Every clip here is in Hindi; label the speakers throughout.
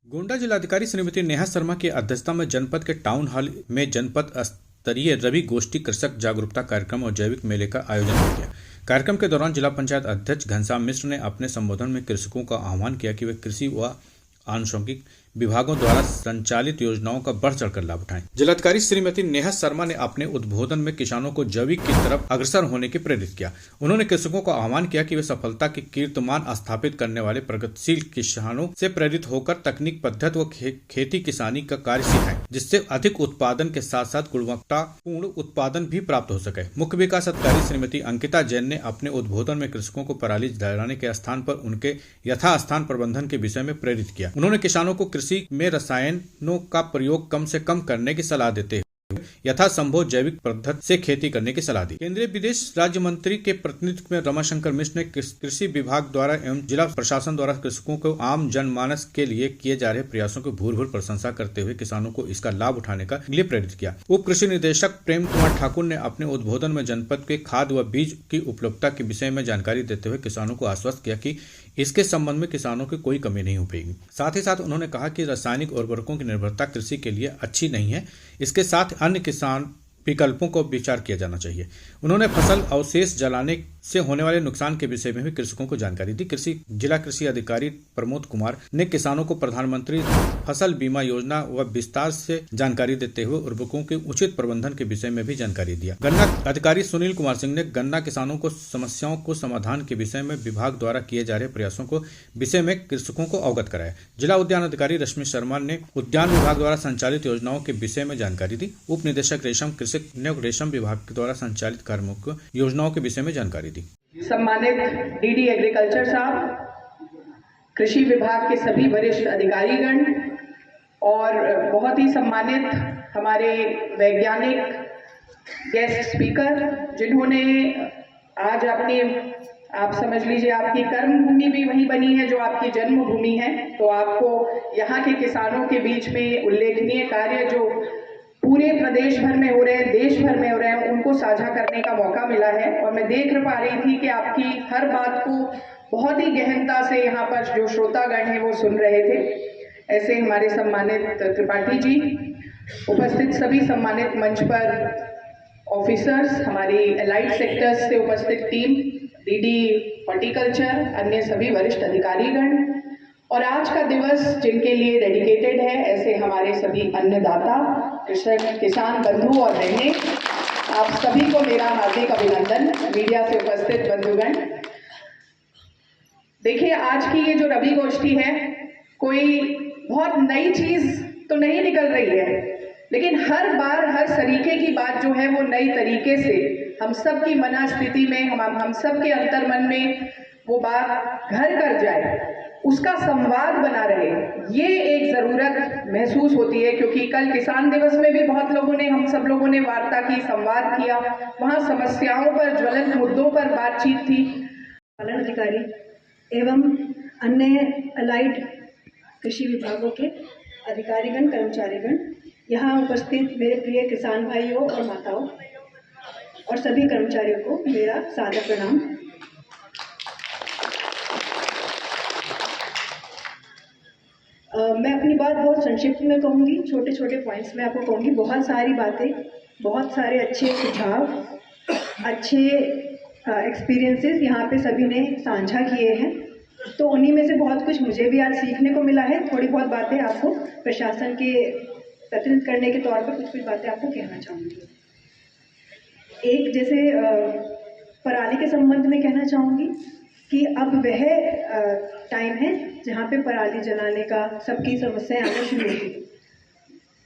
Speaker 1: गोंडा जिलाधिकारी श्रीमती नेहा शर्मा की अध्यक्षता में जनपद के टाउन हॉल में जनपद स्तरीय रवि गोष्ठी कृषक जागरूकता कार्यक्रम और जैविक मेले का आयोजन किया गया। कार्यक्रम के दौरान जिला पंचायत अध्यक्ष घनश्याम मिश्र ने अपने संबोधन में कृषकों का आह्वान किया कि वे कृषि व आनुषंगिक विभागों द्वारा संचालित योजनाओं का बढ़ चढ़कर लाभ उठाएं। जिलाधिकारी श्रीमती नेहा शर्मा ने अपने उद्बोधन में किसानों को जैविक की तरफ अग्रसर होने के प्रेरित किया। उन्होंने कृषकों को आह्वान किया कि वे सफलता के कीर्तिमान स्थापित करने वाले प्रगतिशील किसानों से प्रेरित होकर तकनीक पद्धति व खेती किसानी का कार्य सीखें, जिससे अधिक उत्पादन के साथ साथ गुणवत्तापूर्ण उत्पादन भी प्राप्त हो सके। मुख्य विकास अधिकारी श्रीमती अंकिता जैन ने अपने उद्बोधन में कृषकों को पराली जलाने के स्थान पर उनके यथास्थान प्रबंधन के विषय में प्रेरित किया। उन्होंने किसानों को कृषि में रसायनों का प्रयोग कम से कम करने की सलाह देते हुए यथासंभव जैविक पद्धति से खेती करने की सलाह दी। केंद्रीय विदेश राज्य मंत्री के प्रतिनिधित्व में रमाशंकर मिश्र ने कृषि विभाग द्वारा एवं जिला प्रशासन द्वारा कृषकों को आम जनमानस के लिए किए जा रहे प्रयासों की भूर प्रशंसा करते हुए किसानों को इसका लाभ उठाने का लिए प्रेरित किया। उप कृषि निदेशक प्रेम कुमार ठाकुर ने अपने उद्बोधन में जनपद के खाद व बीज की उपलब्धता के विषय में जानकारी देते हुए किसानों को आश्वस्त किया कि इसके संबंध में किसानों की कोई कमी नहीं हो पाएगी। साथ ही साथ उन्होंने कहा कि रासायनिक उर्वरकों की निर्भरता कृषि के लिए अच्छी नहीं है, इसके साथ अन्य किसान विकल्पों को विचार किया जाना चाहिए। उन्होंने फसल अवशेष जलाने से होने वाले नुकसान के विषय में भी कृषकों को जानकारी दी। जिला कृषि अधिकारी प्रमोद कुमार ने किसानों को प्रधानमंत्री फसल बीमा योजना व विस्तार से जानकारी देते हुए उर्वरकों के उचित प्रबंधन के विषय में भी जानकारी दिया। गन्ना अधिकारी सुनील कुमार सिंह ने गन्ना किसानों को समस्याओं को समाधान के विषय में विभाग द्वारा किए जा रहे प्रयासों को विषय में कृषकों को अवगत कराया। जिला उद्यान अधिकारी रश्मि शर्मा ने उद्यान विभाग द्वारा संचालित योजनाओं के विषय में जानकारी दी। उप निदेशक रेशम कृषि ने रेशम विभाग के द्वारा संचालित कार्यों योजनाओं के विषय में जानकारी दी।
Speaker 2: सम्मानित डीडी एग्रीकल्चर साहब, कृषि विभाग के सभी वरिष्ठ अधिकारीगण और बहुत ही सम्मानित हमारे वैज्ञानिक गेस्ट स्पीकर, जिन्होंने आज आप समझ लीजिए आपकी कर्म भूमि भी वही बनी है जो आपकी जन्मभूमि है, तो आपको यहाँ के किसानों के बीच में उल्लेखनीय कार्य जो पूरे प्रदेश भर में हो रहे हैं, देश भर में हो रहे हैं, उनको साझा करने का मौका मिला है। और मैं देख पा रही थी कि आपकी हर बात को बहुत ही गहनता से यहाँ पर जो श्रोतागण हैं वो सुन रहे थे। ऐसे हमारे सम्मानित त्रिपाठी जी, उपस्थित सभी सम्मानित मंच पर ऑफिसर्स, हमारी एलाइड सेक्टर्स से उपस्थित टीम, डीडी हॉर्टिकल्चर, अन्य सभी वरिष्ठ अधिकारीगण और आज का दिवस जिनके लिए डेडिकेटेड है, ऐसे हमारे सभी अन्नदाता, कृषक, किसान बंधु और बहनें, आप सभी को मेरा हार्दिक अभिनंदन। मीडिया से उपस्थित बंधुगण, देखिए आज की ये जो रवि गोष्ठी है, कोई बहुत नई चीज तो नहीं निकल रही है, लेकिन हर बार हर तरीके की बात जो है वो नई तरीके से हम सब की मनस्थिति में, हम सब के अंतर्मन में वो बात घर कर जाए, उसका संवाद बना रहे, ये एक जरूरत महसूस होती है। क्योंकि कल किसान दिवस में भी बहुत लोगों ने, हम सब लोगों ने वार्ता की, संवाद किया, वहाँ समस्याओं पर, ज्वलंत मुद्दों पर बातचीत थी।
Speaker 3: पालन अधिकारी एवं अन्य अलाइड कृषि विभागों के अधिकारीगण, कर्मचारीगण, यहाँ उपस्थित मेरे प्रिय किसान भाइयों और माताओं और सभी कर्मचारियों को मेरा सादर प्रणाम। मैं अपनी बात बहुत संक्षिप्त में कहूँगी, छोटे छोटे पॉइंट्स में आपको कहूँगी। बहुत सारी बातें, बहुत सारे अच्छे सुझाव, अच्छे एक्सपीरियंसेस यहाँ पे सभी ने साझा किए हैं, तो उन्हीं में से बहुत कुछ मुझे भी आज सीखने को मिला है। थोड़ी बहुत बातें आपको प्रशासन के प्रतिनिधित्व करने के तौर पर कुछ बातें आपको कहना चाहूँगी। एक, जैसे पराली के संबंध में कहना चाहूँगी कि अब वह टाइम है जहाँ पे पराली जलाने का सबकी समस्याएं आना शुरू हुई।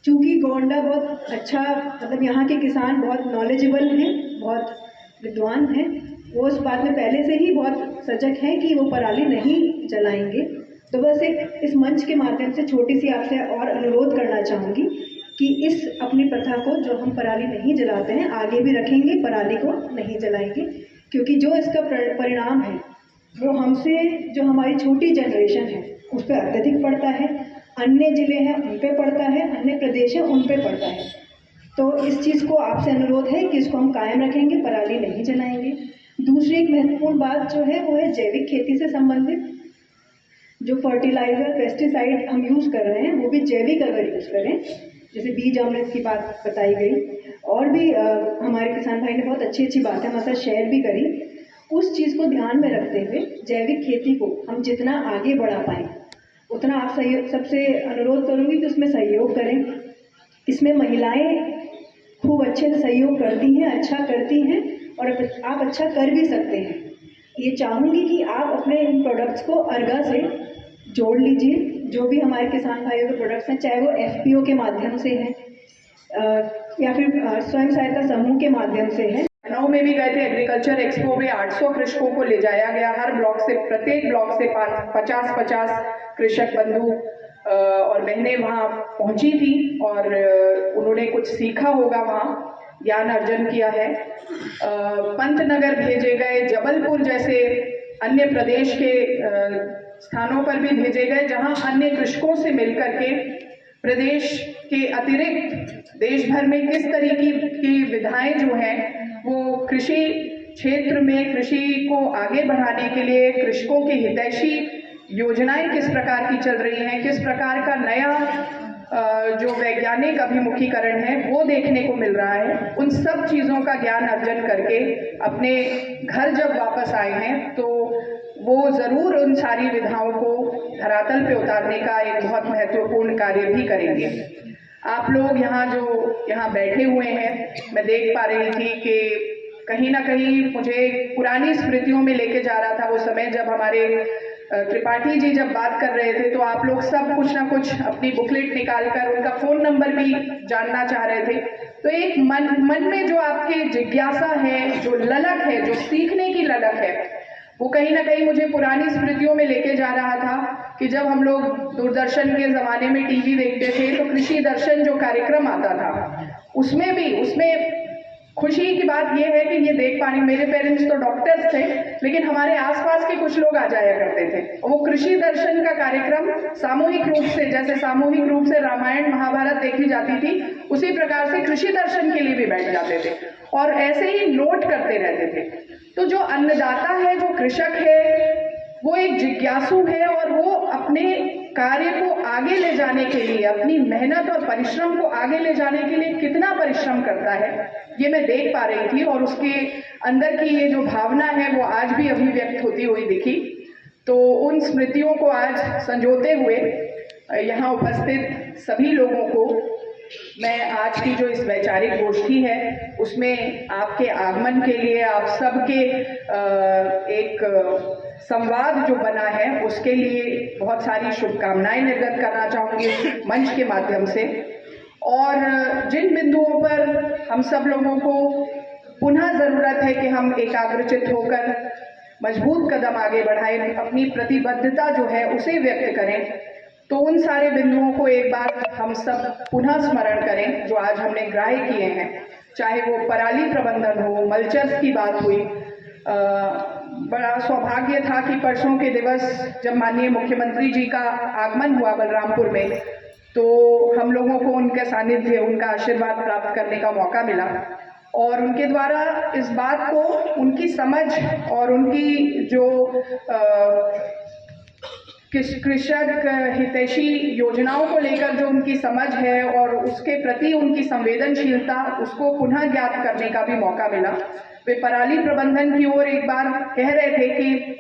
Speaker 3: चूँकि गोंडा बहुत अच्छा, मतलब यहाँ के किसान बहुत नॉलेजेबल हैं, बहुत विद्वान हैं, वो उस बात में पहले से ही बहुत सजग हैं कि वो पराली नहीं जलाएंगे। तो बस एक इस मंच के माध्यम से छोटी सी आपसे और अनुरोध करना चाहूँगी कि इस अपनी प्रथा को, जो हम पराली नहीं जलाते हैं, आगे भी रखेंगे, पराली को नहीं जलाएंगे, क्योंकि जो इसका परिणाम है वो हमसे, जो हमारी छोटी जनरेशन है उस पर अत्यधिक पड़ता है, अन्य जिले हैं उन पे पड़ता है, अन्य प्रदेश हैं उन पे पड़ता है। तो इस चीज़ को आपसे अनुरोध है कि इसको हम कायम रखेंगे, पराली नहीं जलाएंगे। दूसरी एक महत्वपूर्ण बात जो है वो है जैविक खेती से संबंधित। जो फर्टिलाइज़र पेस्टिसाइड हम यूज़ कर रहे हैं वो भी जैविक अगर यूज़ करें, जैसे बीज अमृत की बात बताई गई, और भी हमारे किसान भाई ने बहुत अच्छी अच्छी बातें हमारे साथ शेयर भी करी। उस चीज़ को ध्यान में रखते हुए जैविक खेती को हम जितना आगे बढ़ा पाएँ उतना आप सबसे अनुरोध करूँगी कि उसमें सहयोग करें। इसमें महिलाएं खूब अच्छे से सहयोग करती हैं, अच्छा करती हैं, और आप अच्छा कर भी सकते हैं। ये चाहूँगी कि आप अपने इन प्रोडक्ट्स को अर्गा से जोड़ लीजिए। जो भी हमारे किसान भाइयों के प्रोडक्ट्स हैं, चाहे वो FPO के माध्यम से हैं या फिर स्वयं सहायता समूह के माध्यम से है।
Speaker 2: लखनऊ में भी गए थे एग्रीकल्चर एक्सपो में, 800 कृषकों को ले जाया गया। हर ब्लॉक से, प्रत्येक ब्लॉक से 50-50 कृषक बंधु और बहनें वहाँ पहुँची थी और उन्होंने कुछ सीखा होगा, वहाँ ज्ञान अर्जन किया है। पंतनगर भेजे गए, जबलपुर जैसे अन्य प्रदेश के स्थानों पर भी भेजे गए, जहाँ अन्य कृषकों से मिलकर के प्रदेश के अतिरिक्त देश भर में किस तरीके की विधाएं जो हैं वो कृषि क्षेत्र में कृषि को आगे बढ़ाने के लिए, कृषकों की हितैषी योजनाएं किस प्रकार की चल रही हैं, किस प्रकार का नया जो वैज्ञानिक अभिमुखीकरण है वो देखने को मिल रहा है। उन सब चीज़ों का ज्ञान अर्जन करके अपने घर जब वापस आए हैं तो वो ज़रूर उन सारी विधाओं को धरातल पे उतारने का एक बहुत महत्वपूर्ण कार्य भी करेंगे। आप लोग यहाँ बैठे हुए हैं, मैं देख पा रही थी कि कहीं ना कहीं मुझे पुरानी स्मृतियों में लेके जा रहा था वो समय जब हमारे त्रिपाठी जी जब बात कर रहे थे तो आप लोग सब कुछ ना कुछ अपनी बुकलेट निकालकर उनका फ़ोन नंबर भी जानना चाह रहे थे। तो एक मन में जो आपके जिज्ञासा है, जो ललक है, जो सीखने की ललक है, वो कहीं ना कहीं मुझे पुरानी स्मृतियों में लेके जा रहा था कि जब हम लोग दूरदर्शन के ज़माने में टीवी देखते थे तो कृषि दर्शन जो कार्यक्रम आता था उसमें खुशी की बात यह है कि ये देख पानी, मेरे पेरेंट्स तो डॉक्टर्स थे लेकिन हमारे आसपास के कुछ लोग आ जाया करते थे। वो कृषि दर्शन का कार्यक्रम सामूहिक रूप से, जैसे सामूहिक रूप से रामायण महाभारत देखी जाती थी, उसी प्रकार से कृषि दर्शन के लिए भी बैठ जाते थे और ऐसे ही नोट करते रहते थे। तो जो अन्नदाता है, जो कृषक है, वो एक जिज्ञासु है और वो अपने कार्य को आगे ले जाने के लिए, अपनी मेहनत और परिश्रम को आगे ले जाने के लिए कितना परिश्रम करता है ये मैं देख पा रही थी और उसके अंदर की ये जो भावना है वो आज भी अभिव्यक्त होती हुई दिखी। तो उन स्मृतियों को आज संजोते हुए यहाँ उपस्थित सभी लोगों को मैं आज की जो इस वैचारिक गोष्ठी है उसमें आपके आगमन के लिए, आप सबके एक संवाद जो बना है उसके लिए बहुत सारी शुभकामनाएं निर्गत करना चाहूँगी मंच के माध्यम से। और जिन बिंदुओं पर हम सब लोगों को पुनः ज़रूरत है कि हम एकाग्रचित होकर मजबूत कदम आगे बढ़ाएं, अपनी प्रतिबद्धता जो है उसे व्यक्त करें, तो उन सारे बिंदुओं को एक बार हम सब पुनः स्मरण करें जो आज हमने ग्राह्य किए हैं। चाहे वो पराली प्रबंधन हो, मल्चर्स की बात हुई। बड़ा सौभाग्य था कि परसों के दिवस जब माननीय मुख्यमंत्री जी का आगमन हुआ बलरामपुर में, तो हम लोगों को उनके सानिध्य, उनका आशीर्वाद प्राप्त करने का मौका मिला और उनके द्वारा इस बात को, उनकी समझ और उनकी जो कृषक हितैषी योजनाओं को लेकर जो उनकी समझ है और उसके प्रति उनकी संवेदनशीलता, उसको पुनः ज्ञात करने का भी मौका मिला। वे पराली प्रबंधन की ओर एक बार कह रहे थे कि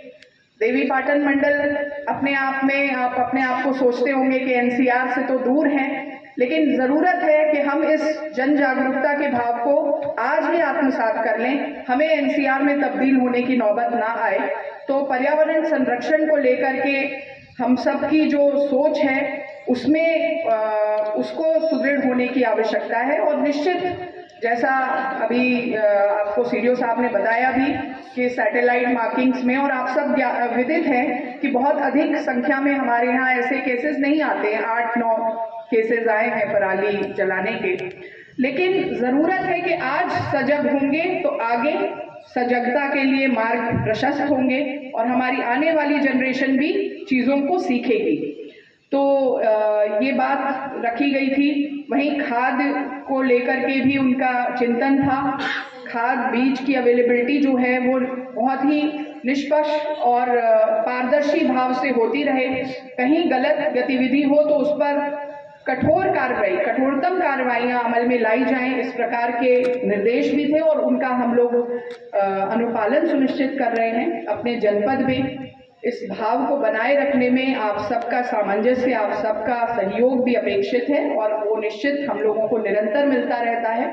Speaker 2: देवीपाटन मंडल अपने आप में, आप अपने आप को सोचते होंगे कि NCR से तो दूर हैं, लेकिन ज़रूरत है कि हम इस जन जागरूकता के भाव को आज ही आत्मसात कर लें, हमें NCR में तब्दील होने की नौबत ना आए। तो पर्यावरण संरक्षण को लेकर के हम सब की जो सोच है उसमें उसको सुदृढ़ होने की आवश्यकता है। और निश्चित जैसा अभी आपको सीडीओ साहब ने बताया भी कि सैटेलाइट मार्किंग्स में, और आप सब विदित हैं कि बहुत अधिक संख्या में हमारे यहाँ ऐसे केसेस नहीं आते हैं, 8-9 केसेस आए हैं पराली जलाने के, लेकिन ज़रूरत है कि आज सजग होंगे तो आगे सजगता के लिए मार्ग प्रशस्त होंगे और हमारी आने वाली जनरेशन भी चीज़ों को सीखेगी। तो ये बात रखी गई थी। वहीं खाद को लेकर के भी उनका चिंतन था। खाद बीज की अवेलेबिलिटी जो है वो बहुत ही निष्पक्ष और पारदर्शी भाव से होती रहे। कहीं गलत गतिविधि हो तो उस पर कठोरतम कार्रवाइयां अमल में लाई जाएं, इस प्रकार के निर्देश भी थे और उनका हम लोग अनुपालन सुनिश्चित कर रहे हैं अपने जनपद में। इस भाव को बनाए रखने में आप सबका सामंजस्य, आप सबका सहयोग भी अपेक्षित है और वो निश्चित हम लोगों को निरंतर मिलता रहता है।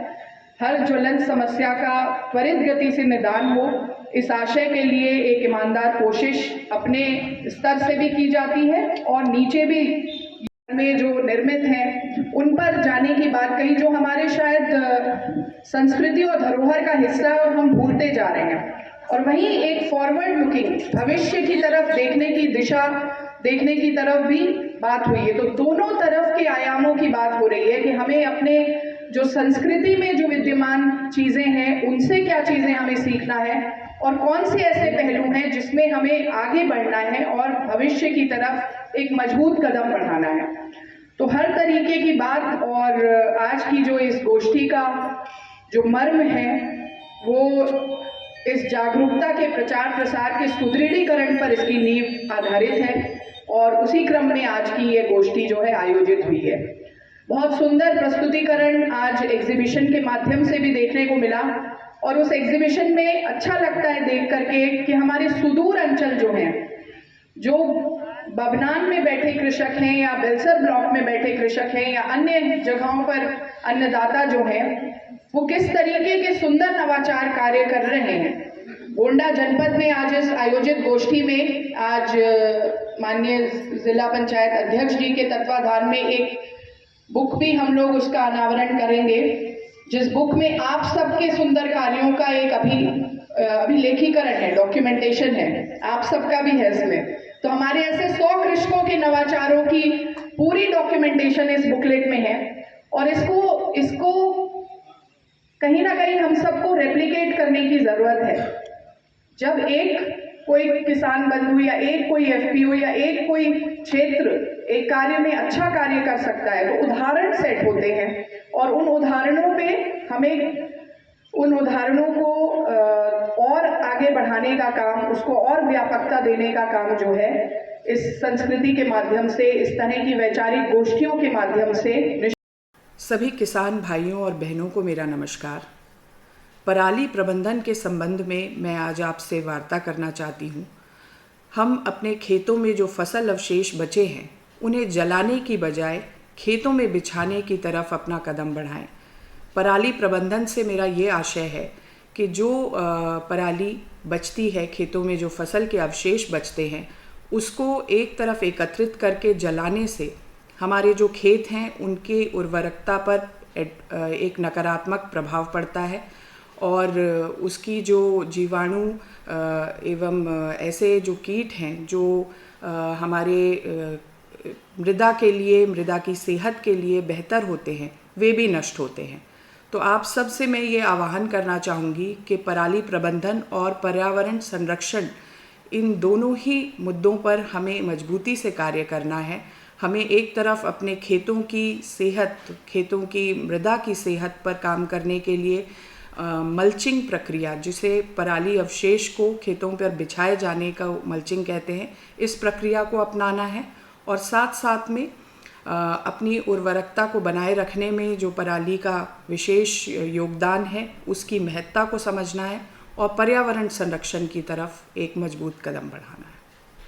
Speaker 2: हर ज्वलंत समस्या का त्वरित गति से निदान हो, इस आशय के लिए एक ईमानदार कोशिश अपने स्तर से भी की जाती है और नीचे भी में जो निर्मित हैं उन पर जाने की बात कही, जो हमारे शायद संस्कृति और धरोहर का हिस्सा है और हम भूलते जा रहे हैं। और वहीं एक फॉरवर्ड लुकिंग, भविष्य की तरफ देखने की दिशा देखने की तरफ भी बात हुई है। तो दोनों तरफ के आयामों की बात हो रही है कि हमें अपने जो संस्कृति में जो विद्यमान चीजें हैं उनसे क्या चीजें हमें सीखना है और कौन से ऐसे पहलू हैं जिसमें हमें आगे बढ़ना है और भविष्य की तरफ एक मजबूत कदम बढ़ाना है। तो हर तरीके की बात और आज की जो इस गोष्ठी का जो मर्म है वो इस जागरूकता के प्रचार प्रसार के सुदृढ़ीकरण पर इसकी नींव आधारित है और उसी क्रम में आज की ये गोष्ठी जो है आयोजित हुई है। बहुत सुंदर प्रस्तुतिकरण आज एग्जीबिशन के माध्यम से भी देखने को मिला और उस एग्जीबिशन में अच्छा लगता है देख करके कि हमारे सुदूर अंचल जो हैं, जो बबनान में बैठे कृषक हैं या बेलसर ब्लॉक में बैठे कृषक हैं या अन्य जगहों पर अन्नदाता जो हैं, वो किस तरीके के सुंदर नवाचार कार्य कर रहे हैं। गोंडा जनपद में आज इस आयोजित गोष्ठी में आज माननीय जिला पंचायत अध्यक्ष जी के तत्वाधान में एक बुक भी हम लोग उसका अनावरण करेंगे, जिस बुक में आप सबके सुंदर कार्यों का एक अभिलेखीकरण है, डॉक्यूमेंटेशन है, आप सबका भी है इसमें। तो हमारे ऐसे 100 कृषकों के नवाचारों की पूरी डॉक्यूमेंटेशन इस बुकलेट में है और इसको कहीं ना कहीं हम सबको रेप्लिकेट करने की जरूरत है। जब एक कोई किसान बंधु या एक कोई एफपीओ या एक कोई क्षेत्र एक कार्य में अच्छा कार्य कर सकता है तो उदाहरण सेट होते हैं और उन उदाहरणों पे हमें उन उदाहरणों को और आगे बढ़ाने का काम, उसको और व्यापकता देने का काम जो है इस संस्कृति के माध्यम से, इस तरह की वैचारिक गोष्ठियों के माध्यम से।
Speaker 4: सभी किसान भाइयों और बहनों को मेरा नमस्कार। पराली प्रबंधन के संबंध में मैं आज आपसे वार्ता करना चाहती हूँ। हम अपने खेतों में जो फसल अवशेष बचे हैं उन्हें जलाने की बजाय खेतों में बिछाने की तरफ अपना कदम बढ़ाएं। पराली प्रबंधन से मेरा ये आशय है कि जो पराली बचती है, खेतों में जो फसल के अवशेष बचते हैं, उसको एक तरफ एकत्रित करके जलाने से हमारे जो खेत हैं उनके उर्वरकता पर एक नकारात्मक प्रभाव पड़ता है और उसकी जो जीवाणु एवं ऐसे जो कीट हैं जो हमारे मृदा के लिए, मृदा की सेहत के लिए बेहतर होते हैं, वे भी नष्ट होते हैं। तो आप सब से मैं ये आह्वान करना चाहूँगी कि पराली प्रबंधन और पर्यावरण संरक्षण, इन दोनों ही मुद्दों पर हमें मजबूती से कार्य करना है। हमें एक तरफ अपने खेतों की सेहत, खेतों की मृदा की सेहत पर काम करने के लिए मल्चिंग प्रक्रिया, जिसे पराली अवशेष को खेतों पर बिछाए जाने का मल्चिंग कहते हैं, इस प्रक्रिया को अपनाना है और साथ साथ में अपनी उर्वरकता को बनाए रखने में जो पराली का विशेष योगदान है उसकी महत्ता को समझना है और पर्यावरण संरक्षण की तरफ एक मजबूत कदम बढ़ाना है।